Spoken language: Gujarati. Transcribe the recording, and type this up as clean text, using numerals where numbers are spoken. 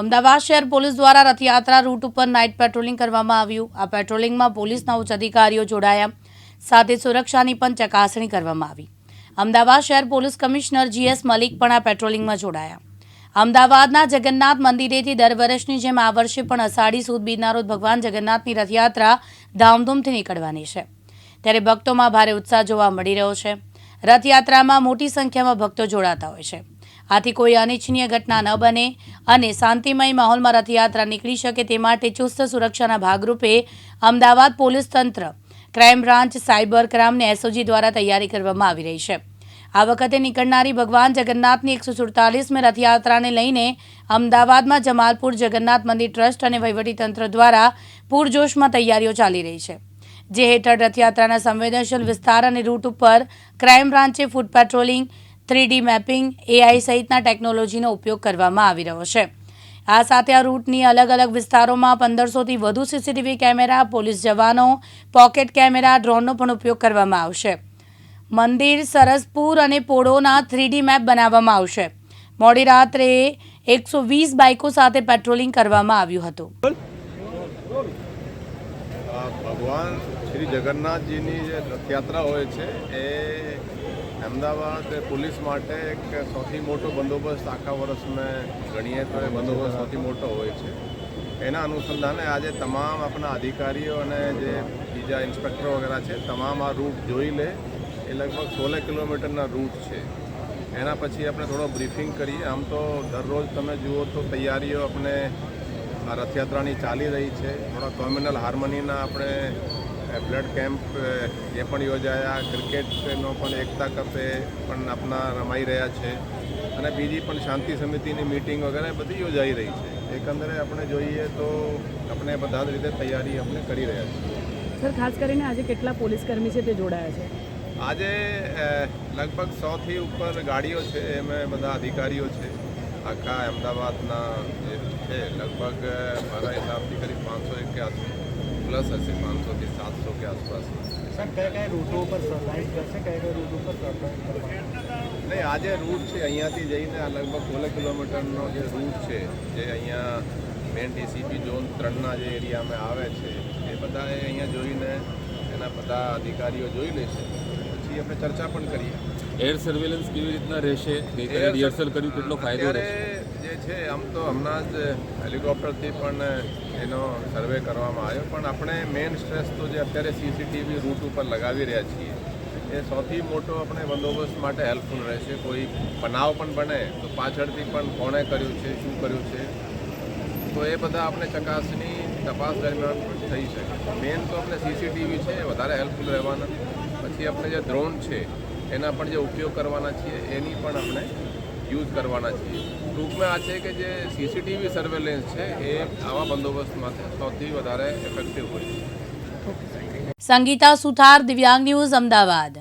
અમદાવાદ શહેર પોલીસ દ્વારા રથયાત્રા રૂટ ઉપર નાઇટ પેટ્રોલિંગ કરવામાં આવ્યું। આ પેટ્રોલિંગમાં પોલીસના ઉચ્ચ અધિકારીઓ જોડાયા, સાથે સુરક્ષાની પણ ચકાસણી કરવામાં આવી। અમદાવાદ શહેર પોલીસ કમિશનર GS મલિક પણ આ પેટ્રોલિંગમાં જોડાયા। અમદાવાદના જગન્નાથ મંદિરેથી દર વર્ષની જેમ આ વર્ષે પણ અષાઢી સુદ બીજના રોજ ભગવાન જગન્નાથની રથયાત્રા ધામધૂમથી નીકળવાની છે, ત્યારે ભક્તોમાં ભારે ઉત્સાહ જોવા મળી રહ્યો છે। રથયાત્રામાં મોટી સંખ્યામાં ભક્તો જોડાતા હોય છે, આથી કોઈ અનિચ્છનીય ઘટના ન બને અને શાંતિમય માહોલમાં રથયાત્રા નીકળી શકે તે માટે ચુસ્ત સુરક્ષાના ભાગરૂપે અમદાવાદ પોલીસ તંત્ર, ક્રાઇમ બ્રાન્ચ, સાયબર ક્રાઇમ અને SOG દ્વારા તૈયારી કરવામાં આવી રહી છે। આ વખતે નીકળનારી ભગવાન જગન્નાથની 147મી રથયાત્રાને લઈને અમદાવાદમાં જમાલપુર જગન્નાથ મંદિર ટ્રસ્ટ અને વહીવટીતંત્ર દ્વારા પૂરજોશમાં તૈયારીઓ ચાલી રહી છે, જે હેઠળ રથયાત્રાના સંવેદનશીલ વિસ્તાર અને રૂટ ઉપર ક્રાઇમ બ્રાન્ચે foot patrolling, 3D mapping, AI સહિતના ટેકનોલોજીનો ઉપયોગ કરવામાં આવી રહ્યો છે। આ સાથે આ રૂટની અલગ અલગ વિસ્તારોમાં 1500થી વધુ CCTV કેમેરા, પોલીસ જવાનો, પોકેટ કેમેરા, ડ્રોનનો પણ ઉપયોગ કરવામાં આવશે। મંદિર, સરસપુર અને પોળોના 3D મેપ બનાવવામાં આવશે। મોડી રાત્રે 120 બાઇકો સાથે પેટ્રોલિંગ કરવામાં આવ્યું હતું। ભગવાન શ્રી જગન્નાથજીની જે રથયાત્રા હોય છે એ અમદાવાદ પોલીસ માટે એક સૌથી મોટો બંદોબસ્ત આખા વર્ષમાં ગણીએ તો એ બંદોબસ્ત સૌથી મોટો હોય છે। એના અનુસંધાને આજે તમામ આપણા અધિકારીઓ અને જે બીજા ઇન્સ્પેક્ટરો વગેરે છે તમામ આ રૂટ જોઈ લે। એ લગભગ 16 કિલોમીટરના રૂટ છે। એના પછી આપણે થોડો બ્રીફિંગ કરીએ। આમ તો દરરોજ તમે જુઓ તો તૈયારીઓ આપણે આ રથયાત્રાની ચાલી રહી છે। થોડા કોમ્યુનલ હાર્મનીના આપણે બ્લડ કેમ્પ એ પણ યોજાયા, ક્રિકેટનો પણ એકતા કપે પણ આપણા રમાઈ રહ્યા છે અને બીજી પણ શાંતિ સમિતિની મીટિંગ વગેરે બધી યોજાઈ રહી છે। એકંદરે આપણે જોઈએ તો આપણે બધા જ રીતે તૈયારી આપણે કરી રહ્યા છીએ। સર, ખાસ કરીને આજે કેટલા પોલીસકર્મી છે તે જોડાયા છે? આજે લગભગ 100થી ઉપર ગાડીઓ છે, એમાં બધા અધિકારીઓ છે આખા અમદાવાદના જે છે। લગભગ મારા હિસાબથી કરીબ 501 કે પ્લસ હશે, 500થી 700 કે આસપાસ। સર, કયા રૂટો ઉપર સરપ્રાઇઝ કરશે, કયા રૂટ ઉપર સરપ્રાઇઝ કરશે? નહીં, આ જે રૂટ છે અહીંયાથી જઈને આ લગભગ 16 કિલોમીટરનો જે રૂટ છે, જે અહીંયા મેન DCP ઝોન 3ના જે એરિયામાં આવે છે, એ બધાએ અહીંયા જોઈને એના બધા અધિકારીઓ જોઈ લેશે, પછી આપણે ચર્ચા પણ કરીએ। એર સર્વેલન્સ કેવી રીતના રહેશે, ગઈકાલે રિહર્સલ કર્યું, કેટલો ફાયદો રહેશે? જે છે આમ તો હમણાં જ હેલિકોપ્ટરથી પણ એનો સર્વે કરવામાં આવ્યો, પણ આપણે મેઇન સ્ટ્રેસ તો જે અત્યારે CCTV રૂટ ઉપર લગાવી રહ્યા છીએ એ સૌથી મોટો આપણે બંદોબસ્ત માટે હેલ્પફુલ રહેશે। કોઈ બનાવ પણ બને તો પાછળથી પણ કોણે કર્યું છે, શું કર્યું છે, તો એ બધા આપણે ચકાસણી તપાસ દરમિયાન થઈ શકે। મેઇન તો આપણે CCTV છે એ વધારે હેલ્પફુલ રહેવાના, પછી આપણે જે ડ્રોન છે એના પણ જે ઉપયોગ કરવાના છીએ એની પણ આપણે યુઝ કરવાના છીએ। ટૂંકમાં આ છે કે જે CCTV સર્વેલન્સ છે એ આવા બંદોબસ્ત માટે સૌથી વધારે ઇફેક્ટિવ હોય છે। સંગીતા સુથાર, દિવ્યાંગ ન્યૂઝ, અમદાવાદ।